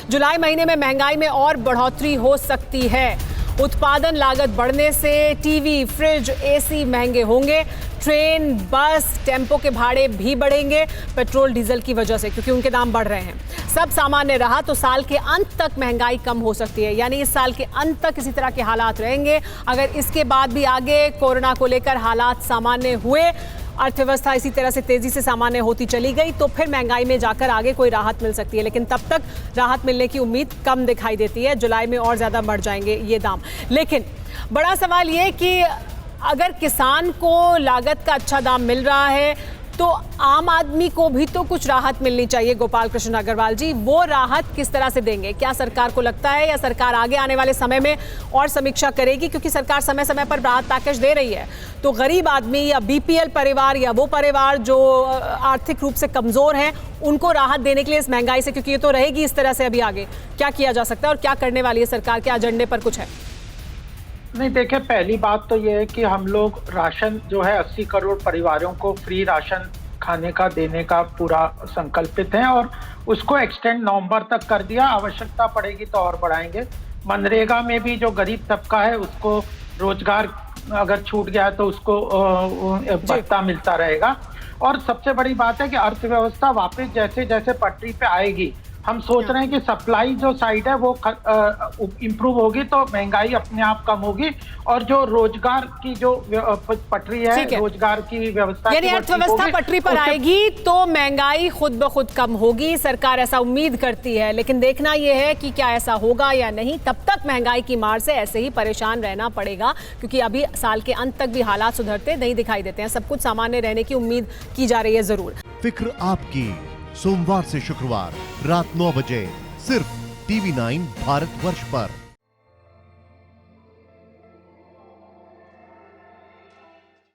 जुलाई महीने में महंगाई में और बढ़ोतरी हो सकती है। उत्पादन लागत बढ़ने से टीवी, फ्रिज, एसी महंगे होंगे। ट्रेन, बस, टेम्पो के भाड़े भी बढ़ेंगे पेट्रोल डीजल की वजह से, क्योंकि उनके दाम बढ़ रहे हैं। सब सामान्य रहा तो साल के अंत तक महंगाई कम हो सकती है, यानी इस साल के अंत तक इसी तरह के हालात रहेंगे। अगर इसके बाद भी आगे कोरोना को लेकर हालात सामान्य हुए, अर्थव्यवस्था इसी तरह से तेजी से सामान्य होती चली गई, तो फिर महंगाई में जाकर आगे कोई राहत मिल सकती है। लेकिन तब तक राहत मिलने की उम्मीद कम दिखाई देती है। जुलाई में और ज्यादा बढ़ जाएंगे ये दाम। लेकिन बड़ा सवाल ये कि अगर किसान को लागत का अच्छा दाम मिल रहा है तो आम आदमी को भी तो कुछ राहत मिलनी चाहिए। गोपाल कृष्ण अग्रवाल जी, वो राहत किस तरह से देंगे? क्या सरकार को लगता है, या सरकार आगे आने वाले समय में और समीक्षा करेगी? क्योंकि सरकार समय समय पर राहत पैकेज दे रही है, तो गरीब आदमी या बीपीएल परिवार या वो परिवार जो आर्थिक रूप से कमजोर हैं, उनको राहत देने के लिए इस महंगाई से, क्योंकि ये तो रहेगी इस तरह से, अभी आगे क्या किया जा सकता है और क्या करने वाली है सरकार के एजेंडे पर कुछ है? नहीं, देखिए, पहली बात तो ये है कि हम लोग राशन जो है 80 करोड़ परिवारों को फ्री राशन खाने का देने का पूरा संकल्पित है और उसको एक्सटेंड नवंबर तक कर दिया। आवश्यकता पड़ेगी तो और बढ़ाएंगे। मनरेगा में भी जो गरीब तबका है उसको रोजगार अगर छूट गया है तो उसको भत्ता मिलता रहेगा। और सबसे बड़ी बात है कि अर्थव्यवस्था वापस जैसे जैसे पटरी पे आएगी, हम सोच रहे हैं कि सप्लाई जो साइड है वो इम्प्रूव होगी तो महंगाई अपने आप कम होगी, और जो रोजगार की जो पटरी है, रोजगार की व्यवस्था, यानी अर्थव्यवस्था पटरी पर आएगी तो महंगाई खुद ब खुद कम होगी। सरकार ऐसा उम्मीद करती है, लेकिन देखना यह है कि क्या ऐसा होगा या नहीं। तब तक महंगाई की मार से ऐसे ही परेशान रहना पड़ेगा, क्योंकि अभी साल के अंत तक भी हालात सुधरते नहीं दिखाई देते हैं। सब कुछ सामान्य रहने की उम्मीद की जा रही है जरूर। फिक्र आपकी, सोमवार से शुक्रवार रात 9 बजे सिर्फ TV9 भारतवर्ष पर।